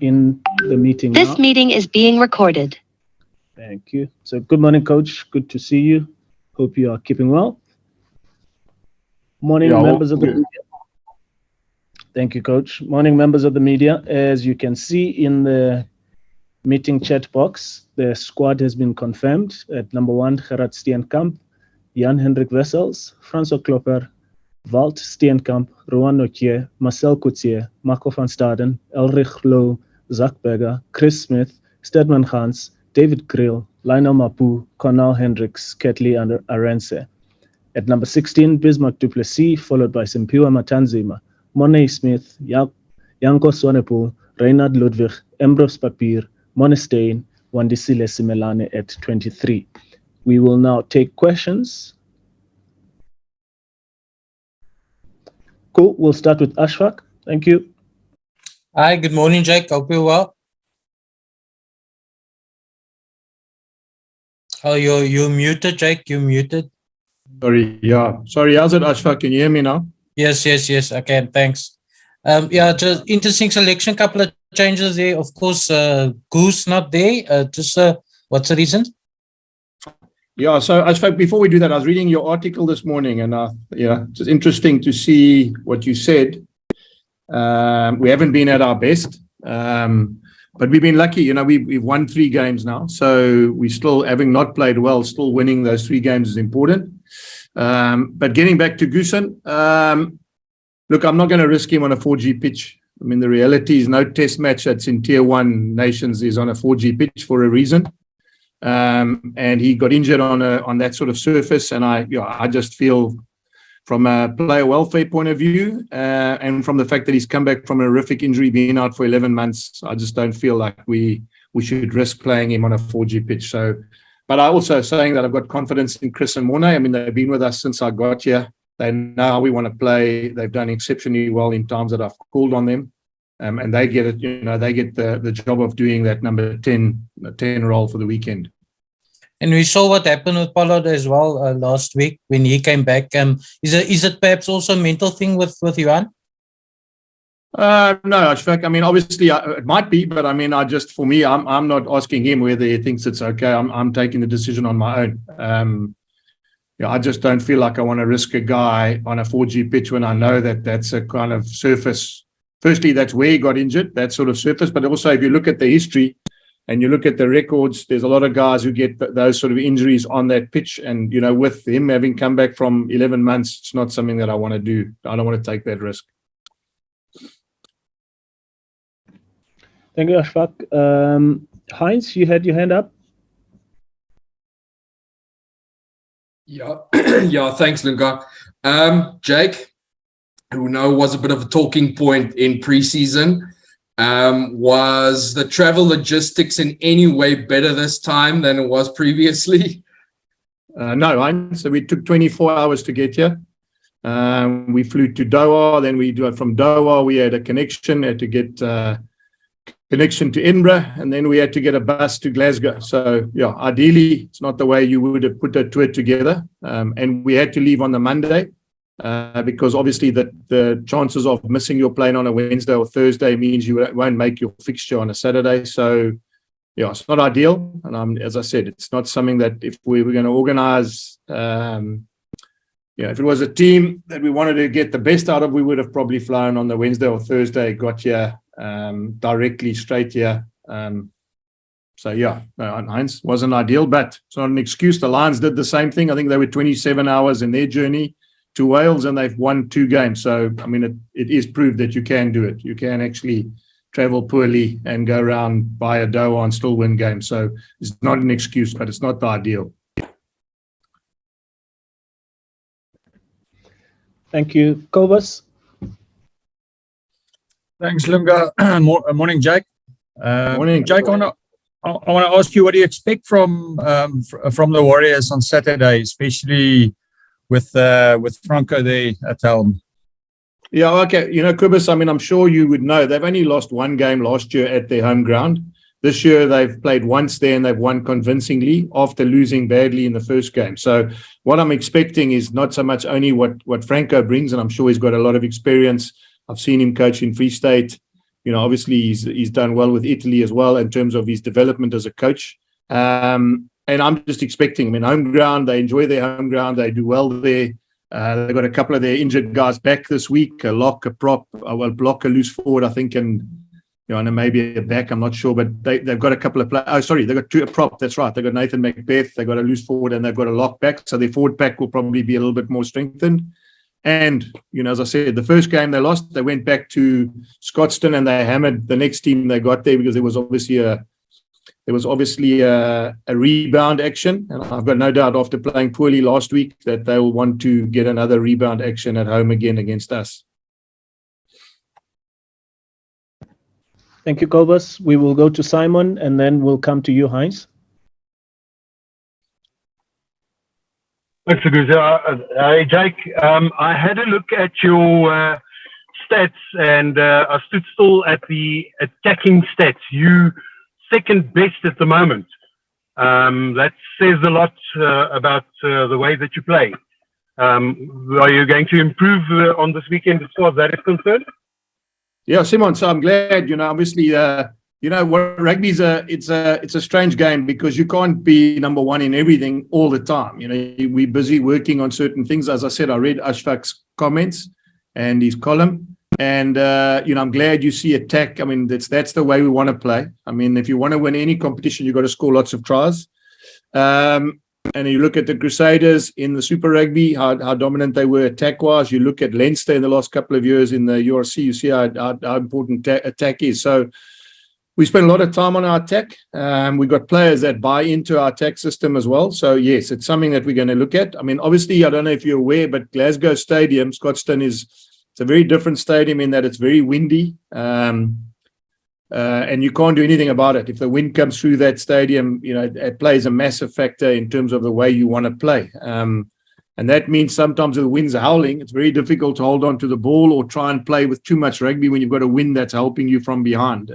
in the meeting now. This meeting is being recorded. Thank you. So good morning, Coach. Good to see you. Hope you are keeping well. Morning, members of the media. Thank you, Coach. Morning, members of the media. As you can see in the meeting chat box, the squad has been confirmed at number 1, Gerard Steenkamp, Jan-Hendrik Wessels, Francois Klopper, Walt Steenkamp, Rowan Nokier, Marcel Coutier, Marco van Staden, Elrich Low, Zach Berger, Chris Smith, Stedman Gans, David Kriel, Lionel Mapu, Cornel Hendricks, Ketley and Arendse. At number 16, Bismarck Duplessis, followed by Simpiwa Matanzima, Monet Smith, Janko Swanepoel, Reinhard Ludwig, Ambrose Papier, Monestein, Wandisile Simelane at 23. We will now take questions. Cool, we'll start with Ashfaq. Thank you. Hi, good morning, Jake. Hope you're well. Oh, you're muted, Jake. You're muted. Sorry, yeah. Sorry, how's it, Ashfaq? Can you hear me now? Yes, I can. Thanks. Yeah, just interesting selection. Couple of changes there. Of course, Goose not there. What's the reason? Yeah, so Ashfaq, before we do that, I was reading your article this morning, and it's interesting to see what you said. We haven't been at our best, but we've been lucky. We've won 3 games now, so we still, having not played well, still winning those 3 games is important. But getting back to Goosen, look, I'm not going to risk him on a 4G pitch. I mean, the reality is no test match that's in Tier 1 nations is on a 4G pitch for a reason. And he got injured on that sort of surface, and I just feel, from a player welfare point of view, and from the fact that he's come back from a horrific injury, being out for 11 months, I just don't feel like we should risk playing him on a 4G pitch. So, but I also saying that I've got confidence in Chris and Mornay. I mean, they've been with us since I got here. They know how we want to play. They've done exceptionally well in times that I've called on them. And they get it, they get the job of doing that number 10 role for the weekend. And we saw what happened with Pollard as well last week when he came back. Is it perhaps also a mental thing with Johan? No, Ashfaq. I mean, obviously it might be, but I mean, for me, I'm not asking him whether he thinks it's okay. I'm taking the decision on my own. I just don't feel like I want to risk a guy on a 4G pitch when I know that that's a kind of surface. Firstly, that's where he got injured, that sort of surface. But also, if you look at the history and you look at the records, there's a lot of guys who get those sort of injuries on that pitch. And, with him having come back from 11 months, it's not something that I want to do. I don't want to take that risk. Thank you, Ashfaq. Heinz, you had your hand up. Yeah, thanks, Lunga. Jake, who was a bit of a talking point in preseason, was the travel logistics in any way better this time than it was previously? No, Heinz. So we took 24 hours to get here. We flew to Doha, then from Doha, we had a connection, had to get connection to Edinburgh, and then we had to get a bus to Glasgow. So, ideally, it's not the way you would have put a tour together. And we had to leave on the Monday because obviously the chances of missing your plane on a Wednesday or Thursday means you won't make your fixture on a Saturday. So, it's not ideal. And as I said, it's not something that if we were going to organize, if it was a team that we wanted to get the best out of, we would have probably flown on the Wednesday or Thursday, got here directly straight here. Heinz wasn't ideal, but it's not an excuse. The Lions did the same thing. I think they were 27 hours in their journey to Wales and they've won 2 games. So, I mean, it is proved that you can do it. You can actually travel poorly and go around via Doha and still win games. So it's not an excuse, but it's not the ideal. Thank you. Kobus? Thanks, Lunga. Morning, Jake. Morning. Jake, I want to ask you, what do you expect from the Warriors on Saturday, especially with Franco there at helm? Yeah, okay. Kobus, I mean, I'm sure you would know they've only lost 1 game last year at their home ground. This year they've played once there and they've won convincingly after losing badly in the first game. So what I'm expecting is not so much only what Franco brings, and I'm sure he's got a lot of experience. I've seen him coach in Free State. obviously he's done well with Italy as well in terms of his development as a coach. And I'm just expecting, home ground, they enjoy their home ground, they do well there. They've got a couple of their injured guys back this week, a lock, a prop, a block, a loose forward, I think, and and maybe a back, I'm not sure, but they've got a couple of they've got a prop, that's right. They've got Nathan Macbeth, they've got a loose forward, and they've got a lock back, so their forward pack will probably be a little bit more strengthened. And, as I said, the first game they lost, they went back to Scotstoun and they hammered the next team they got there because there was obviously a rebound action. And I've got no doubt after playing poorly last week that they will want to get another rebound action at home again against us. Thank you, Cobus. We will go to Simon and then we'll come to you, Heinz. Thanks, Aguza. Hey, Jake, I had a look at your stats and I stood still at the attacking stats. You second best at the moment. That says a lot about the way that you play. Are you going to improve on this weekend as far as that is concerned? Yeah, Simon. So I'm glad. Obviously, what rugby's it's a strange game because you can't be number one in everything all the time. We're busy working on certain things. As I said, I read Ashfaq's comments and his column, and I'm glad you see attack. That's the way we want to play. If you want to win any competition, you've got to score lots of tries. And you look at the Crusaders in the Super Rugby, how dominant they were attack-wise. You look at Leinster in the last couple of years in the URC, you see how important attack is. So we spend a lot of time on our attack. We've got players that buy into our attack system as well. So, yes, it's something that we're going to look at. Obviously, I don't know if you're aware, but Glasgow Stadium, Scotstoun, it's a very different stadium in that it's very windy. And you can't do anything about it. If the wind comes through that stadium, it plays a massive factor in terms of the way you want to play. And that means sometimes if the wind's howling, it's very difficult to hold on to the ball or try and play with too much rugby when you've got a wind that's helping you from behind.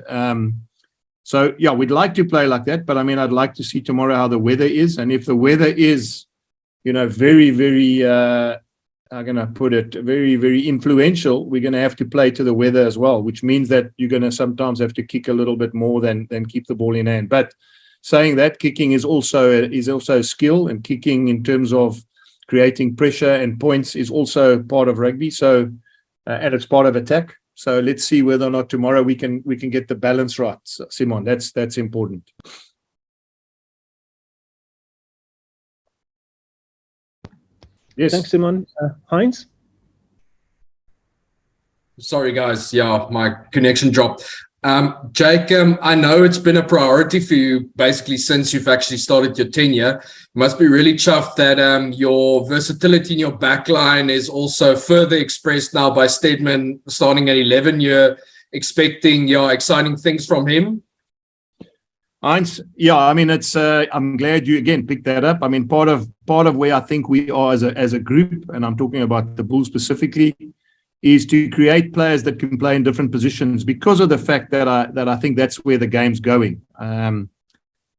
So, yeah, we'd like to play like that, but I'd like to see tomorrow how the weather is. And if the weather is, very, very, I'm going to put it, very, very influential, we're going to have to play to the weather as well, which means that you're going to sometimes have to kick a little bit more than keep the ball in hand. But saying that, kicking is also a skill, and kicking in terms of creating pressure and points is also part of rugby. So, and it's part of attack. So let's see whether or not tomorrow we can get the balance right, Simon. That's important. Yes. Thanks, Simon. Heinz? Sorry, guys. Yeah, my connection dropped. Jake, I know it's been a priority for you basically since you've actually started your tenure. You must be really chuffed that your versatility in your backline is also further expressed now by Steadman starting at 11. You're expecting exciting things from him. Heinz, yeah, it's. I'm glad you again picked that up. Part of where I think we are as a group, and I'm talking about the Bulls specifically, is to create players that can play in different positions because of the fact that I think that's where the game's going. A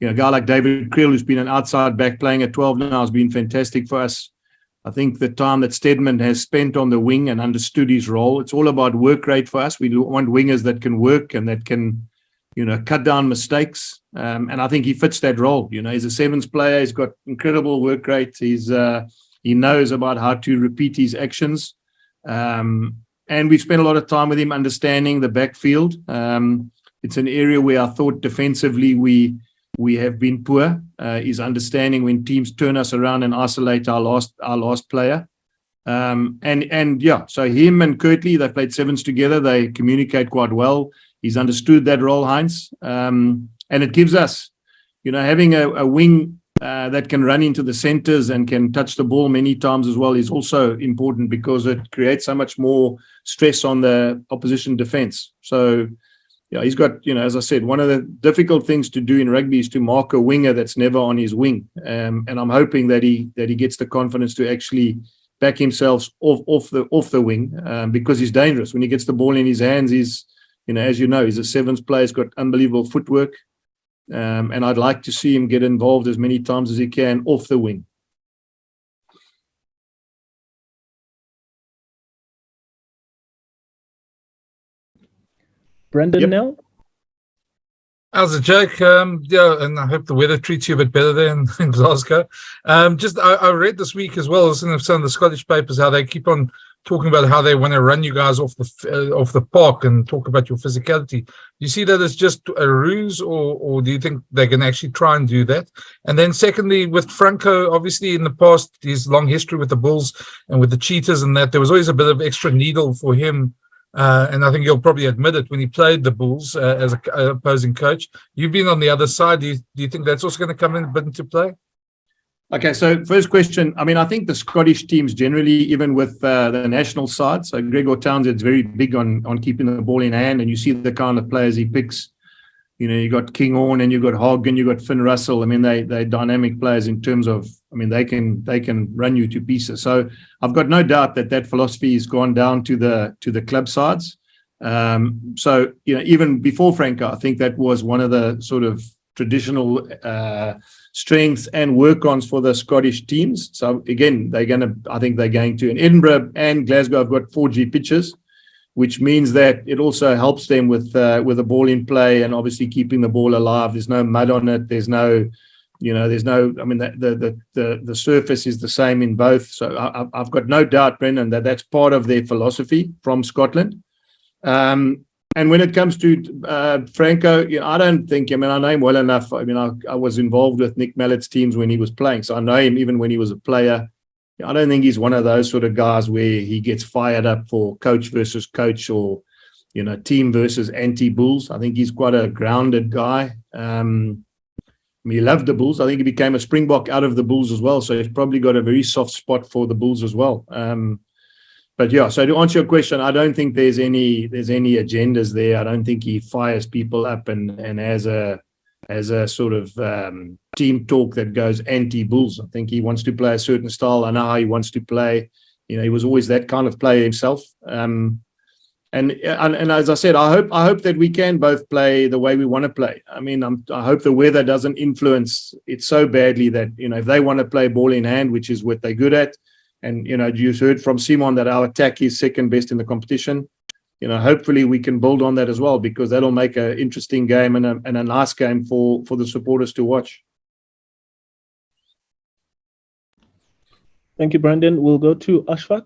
guy like David Creel, who's been an outside back playing at 12 now, has been fantastic for us. I think the time that Steadman has spent on the wing and understood his role, it's all about work rate for us. We want wingers that can work and that can, cut down mistakes. And I think he fits that role. He's a sevens player. He's got incredible work rate. He knows about how to repeat his actions. And we've spent a lot of time with him understanding the backfield. It's an area where I thought defensively we have been poor. Is understanding when teams turn us around and isolate our last player. So him and Kirtley, they played sevens together. They communicate quite well. He's understood that role, Heinz. And it gives us, having a wing that can run into the centers and can touch the ball many times as well is also important because it creates so much more stress on the opposition defense. So, he's got, as I said, one of the difficult things to do in rugby is to mark a winger that's never on his wing. And I'm hoping that he gets the confidence to actually back himself off the wing because he's dangerous. When he gets the ball in his hands, he's a sevens player. He's got unbelievable footwork. And I'd like to see him get involved as many times as he can off the wing. Brendan Yep. now? How's it, Jake? Yeah, and I hope the weather treats you a bit better there in Glasgow. I read this week as well as in some of the Scottish papers how they keep on talking about how they want to run you guys off the park and talk about your physicality. Do you see that as just a ruse, or do you think they can actually try and do that? And then secondly, with Franco, obviously in the past, his long history with the Bulls and with the Cheetahs and that, there was always a bit of extra needle for him. And I think he'll probably admit it when he played the Bulls as an opposing coach. You've been on the other side. Do you think that's also going to come in a bit into play? Okay, so first question. I mean, I think the Scottish teams generally, even with the national side, so Gregor Townsend's very big on keeping the ball in hand, and you see the kind of players he picks. You know, you got King Horn and you got Hogg and you got Finn Russell. I mean, they're dynamic players in terms of, I mean, they can run you to pieces. So I've got no doubt that philosophy has gone down to the club sides. So, you know, even before Franco, I think that was one of the sort of traditional strengths and work-ons for the Scottish teams. So again, I think they're going to, in Edinburgh and Glasgow, I've got 4G pitches, which means that it also helps them with the ball in play and obviously keeping the ball alive. There's no mud on it. There's no, I mean, the surface is the same in both. So I've got no doubt, Brendan, that's part of their philosophy from Scotland. And when it comes to Franco, you know, I don't think, I mean, I know him well enough. I mean, I was involved with Nick Mallett's teams when he was playing. So I know him even when he was a player. I don't think he's one of those sort of guys where he gets fired up for coach versus coach or, you know, team versus anti-Bulls. I think he's quite a grounded guy. I mean, he loved the Bulls. I think he became a Springbok out of the Bulls as well. So he's probably got a very soft spot for the Bulls as well. But yeah, so to answer your question, I don't think there's any agendas there. I don't think he fires people up and has a sort of team talk that goes anti-Bulls. I think he wants to play a certain style. I know how he wants to play. You know, he was always that kind of player himself. And as I said, I hope that we can both play the way we want to play. I mean, I hope the weather doesn't influence it so badly that, you know, if they want to play ball in hand, which is what they're good at, and, you know, you heard from Simon that our attack is second best in the competition. You know, hopefully we can build on that as well, because that'll make an interesting game and a nice game for the supporters to watch. Thank you, Brendan. We'll go to Ashfaq.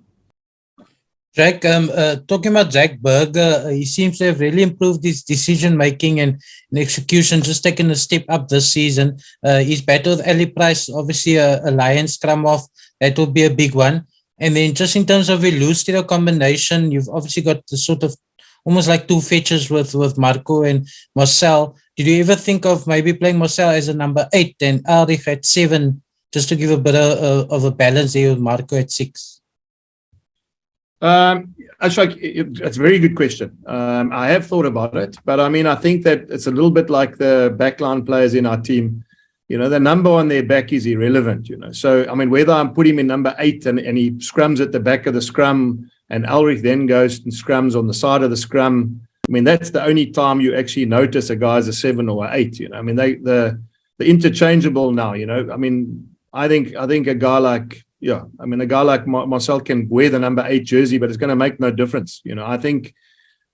Jack, talking about Jack Berger, he seems to have really improved his decision making and execution, just taken a step up this season. His battle with Ali Price, obviously a Lions scrum off, that will be a big one. And then just in terms of a loose stereo combination, you've obviously got the sort of almost like two fetchers with Marco and Marcel. Did you ever think of maybe playing Marcel as a number 8 and Ulrich at 7, just to give a bit of a balance there with Marco at 6? Ashfaq, it's a very good question. I have thought about it, but I mean, I think that it's a little bit like the backline players in our team. You know, the number on their back is irrelevant, you know. So, I mean, whether I'm putting him in number 8 and he scrums at the back of the scrum and Ulrich then goes and scrums on the side of the scrum, I mean, that's the only time you actually notice a guy's a 7 or an 8, you know. I mean, they're interchangeable now, you know. I mean, I think a guy like, a guy like Marcel can wear the number 8 jersey, but it's going to make no difference. You know, I think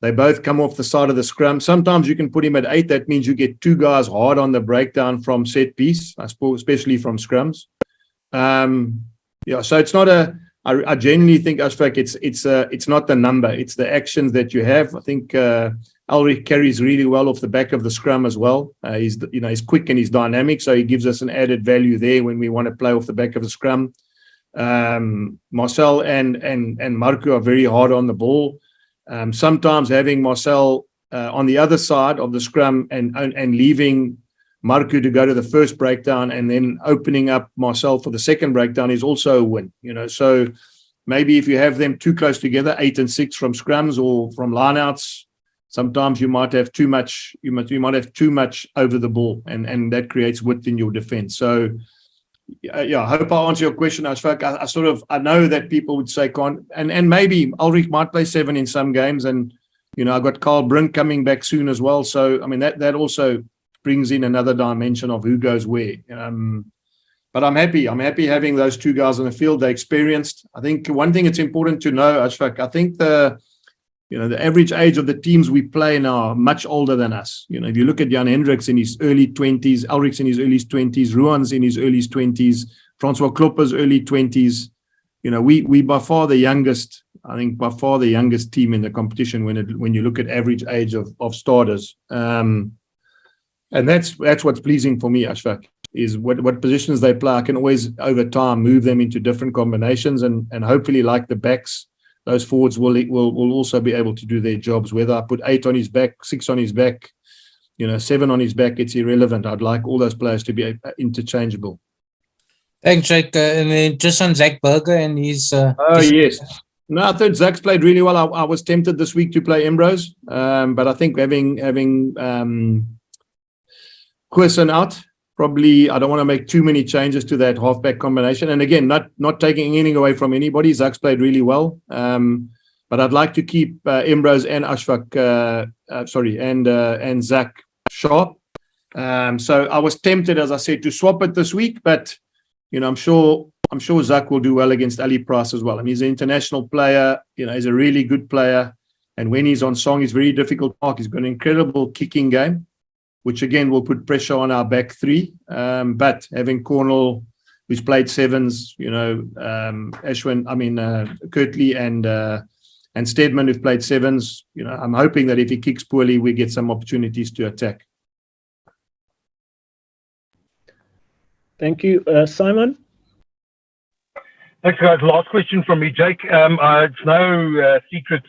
they both come off the side of the scrum. Sometimes you can put him at 8. That means you get 2 guys hard on the breakdown from set piece, I suppose, especially from scrums. So it's not I genuinely think, Ashfaq, it's not the number, it's the actions that you have. I think Ulrich carries really well off the back of the scrum as well. He's quick and he's dynamic, so he gives us an added value there when we want to play off the back of the scrum. Marcel and Marco are very hard on the ball. Sometimes having Marcel on the other side of the scrum and leaving Marco to go to the first breakdown and then opening up Marcel for the second breakdown is also a win. You know, so maybe if you have them too close together, 8 and 6 from scrums or from lineouts, sometimes you might have too much. You might have too much over the ball, and that creates width in your defense. So. I hope I answer your question, Ashfaq. I know that people would say and maybe Ulrich might play 7 in some games, and you know, I've got Carl Brink coming back soon as well. So I mean that also brings in another dimension of who goes where. But I'm happy having those 2 guys on the field. They're experienced. I think one thing it's important to know, Ashfaq, I think the average age of the teams we play now are much older than us. If you look at Jan Hendricks in his early 20s, Ulrichs in his early 20s, Ruan's in his early 20s, Francois Klopper's early 20s. We by far the youngest, I think by far the youngest team in the competition when you look at average age of starters. And that's what's pleasing for me, Ashfaq, is what positions they play. I can always over time move them into different combinations and hopefully, like the backs, those forwards will also be able to do their jobs. Whether I put 8 on his back, 6 on his back, 7 on his back, it's irrelevant. I'd like all those players to be interchangeable. Thanks, Jake. And then just on Zach Berger and his. Yes. No, I thought Zach's played really well. I was tempted this week to play Ambrose, but I think having Quirson out, probably I don't want to make too many changes to that halfback combination. And again, not taking anything away from anybody. Zach's played really well, but I'd like to keep Ambrose and Ashfaq, and Zach sharp. So I was tempted, as I said, to swap it this week, but I'm sure Zach will do well against Ali Price as well. I mean, he's an international player. He's a really good player, and when he's on song, he's very difficult to mark. He's got an incredible kicking game, which again will put pressure on our back three. But having Cornell, who's played sevens, Kirtley and Steadman, who've played sevens, I'm hoping that if he kicks poorly, we get some opportunities to attack. Thank you, Simon. Thanks, guys. Last question from me, Jake. It's no secret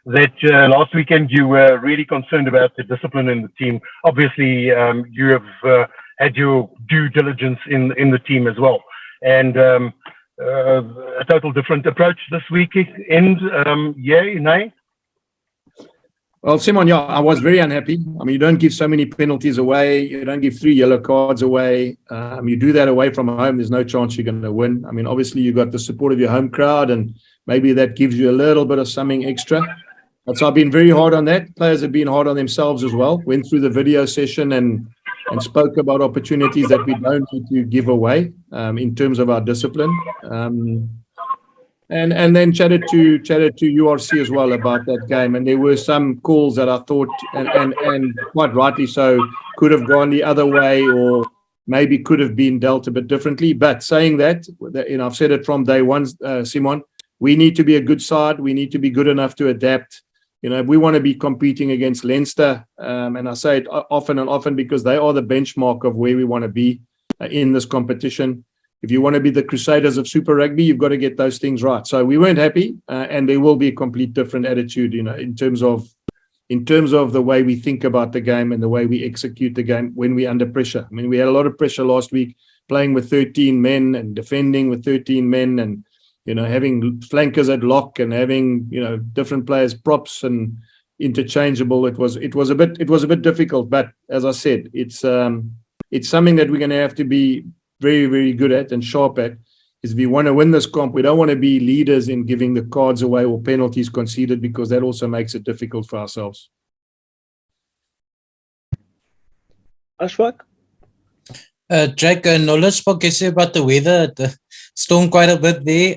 that last weekend you were really concerned about the discipline in the team. Obviously, you have had your due diligence in the team as well, and a total different approach this weekend. Yay, nay? Well, Simon, yeah, I was very unhappy. I mean, you don't give so many penalties away. You don't give 3 yellow cards away. You do that away from home, there's no chance you're going to win. I mean, obviously, you got the support of your home crowd, and maybe that gives you a little bit of something extra. But so I've been very hard on that. Players have been hard on themselves as well. Went through the video session and spoke about opportunities that we don't need to give away in terms of our discipline. And then chatted to URC as well about that game, and there were some calls that I thought, and quite rightly so, could have gone the other way or maybe could have been dealt a bit differently. But saying that, I've said it from day one, Simon, we need to be a good side. We need to be good enough to adapt. If we want to be competing against Leinster, and I say it often and often because they are the benchmark of where we want to be in this competition. If you want to be the Crusaders of Super Rugby, you've got to get those things right. So we weren't happy, and there will be a complete different attitude, in terms of the way we think about the game and the way we execute the game when we're under pressure. I mean, we had a lot of pressure last week, playing with 13 men and defending with 13 men, and having flankers at lock and having different players props and interchangeable. It was a bit difficult, but as I said, it's something that we're going to have to be very, very good at and sharp at. Is if we want to win this comp, we don't want to be leaders in giving the cards away or penalties conceded, because that also makes it difficult for ourselves. Ashfaq? Jack, Nola spoke yesterday about the weather. The storm quite a bit there.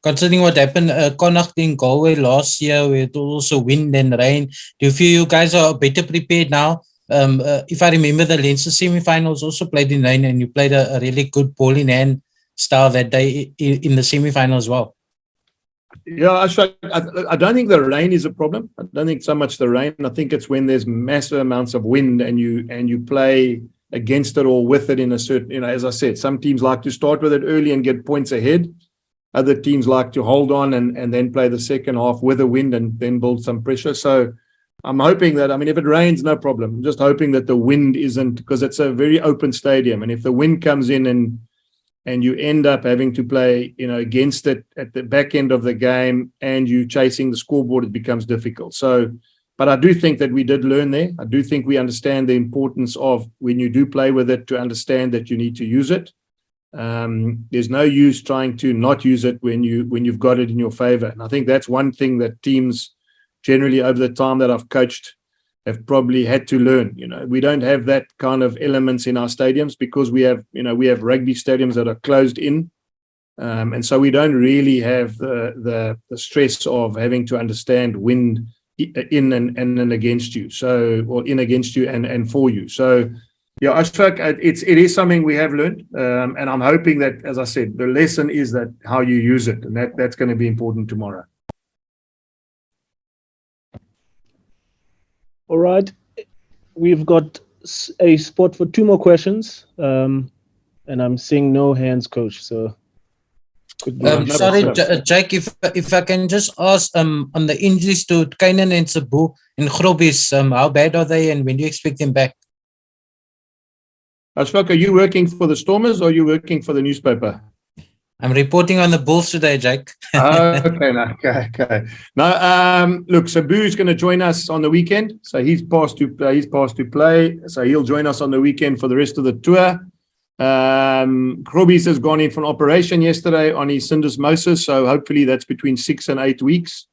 Considering what happened Connacht in Galway last year, where it was also wind and rain, do you feel you guys are better prepared now? If I remember, the Leinster semi-finals also played in rain, and you played a really good ball in hand style that day in the semi-final as well. Yeah, I don't think the rain is a problem. I don't think so much the rain. I think it's when there's massive amounts of wind and you play against it or with it in a certain, as I said, some teams like to start with it early and get points ahead. Other teams like to hold on and then play the second half with the wind and then build some pressure. So I'm hoping that, if it rains, no problem. I'm just hoping that the wind isn't, because it's a very open stadium. And if the wind comes in and you end up having to play, against it at the back end of the game and you chasing the scoreboard, it becomes difficult. So, but I do think that we did learn there. I do think we understand the importance of, when you do play with it, to understand that you need to use it. There's no use trying to not use it when you've got it in your favor. And I think that's one thing that teams generally over the time that I've coached have probably had to learn. We don't have that kind of elements in our stadiums because we have rugby stadiums that are closed in. And so we don't really have the stress of having to understand wind in and against you. So, or in against you and for you. So, yeah, Ashfaq, it is something we have learned, and I'm hoping that, as I said, the lesson is that how you use it, and that's going to be important tomorrow. All right, we've got a spot for 2 more questions, and I'm seeing no hands, Coach. So, Sorry, Jake, if I can just ask, on the injuries to Kainan and Sabu and Grobis, how bad are they, and when do you expect them back? Ashfaq, are you working for the Stormers or are you working for the newspaper? I'm reporting on the Bulls today, Jake. Okay. Now, look, Sabu is going to join us on the weekend, so he's passed to play. So he'll join us on the weekend for the rest of the tour. Grobis has gone in for an operation yesterday on his syndesmosis, so hopefully that's between 6 and 8 weeks.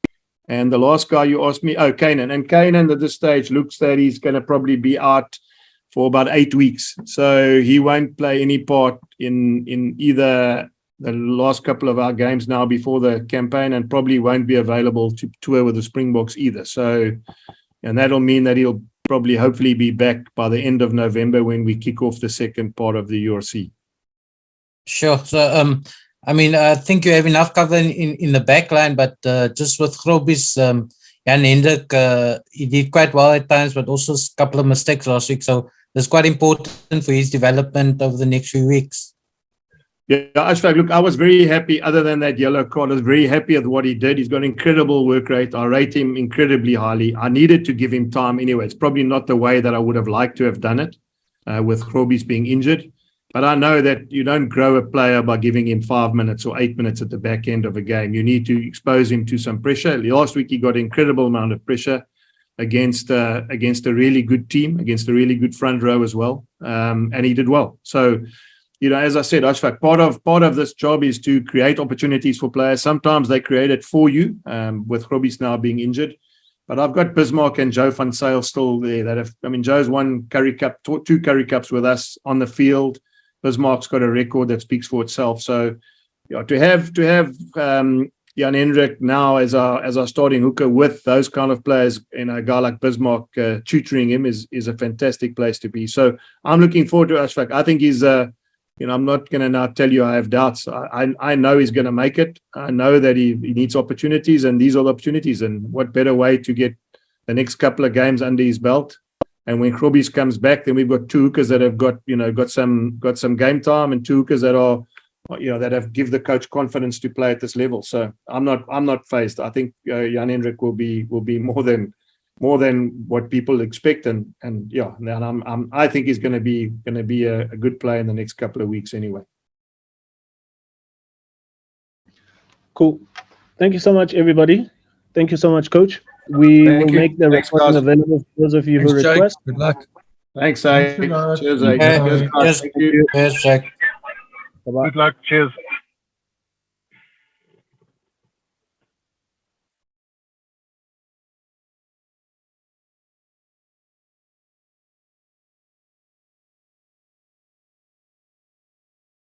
And the last guy you asked me, Kainan. And Kainan at this stage looks that he's going to probably be out for about 8 weeks. So he won't play any part in either the last couple of our games now before the campaign, and probably won't be available to tour with the Springboks either. So, and that'll mean that he'll probably hopefully be back by the end of November when we kick off the second part of the URC. Sure. So, I mean, I think you have enough cover in the back line, but just with Grobis, Jan Hendrik, he did quite well at times, but also a couple of mistakes last week. So that's quite important for his development over the next few weeks. Yeah, Ashfaq, look, I was very happy, other than that yellow card, I was very happy with what he did. He's got an incredible work rate. I rate him incredibly highly. I needed to give him time anyway. It's probably not the way that I would have liked to have done it with Grobis being injured. But I know that you don't grow a player by giving him 5 minutes or 8 minutes at the back end of a game. You need to expose him to some pressure. Last week, he got an incredible amount of pressure against a really good team, against a really good front row as well. And he did well. So, you know, as I said, Ashfaq, part of this job is to create opportunities for players. Sometimes they create it for you, with Grobis now being injured. But I've got Bismarck and Joe van Zyl still there. Joe's won Currie Cup, 2 Currie Cups with us on the field. Bismarck's got a record that speaks for itself. So, you know, to have Jan Hendrik now as our starting hooker with those kind of players, and a guy like Bismarck tutoring him is a fantastic place to be. So I'm looking forward to Ashfaq. I think he's I'm not going to now tell you I have doubts. I know he's going to make it. I know that he needs opportunities, and these are the opportunities. And what better way to get the next couple of games under his belt? And when Grobis comes back, then we've got 2 hookers that have got some game time, and 2 hookers that are, that have give the coach confidence to play at this level. So I'm not phased. I think Jan Hendrik will be more than what people expect, and I think he's going to be a good player in the next couple of weeks anyway. Cool. Thank you so much, everybody. Thank you so much, Coach. We will make the recording available for those of you who request. Good luck. Thanks, Cheers, Cheers, Jake. Bye-bye. Good luck. Cheers.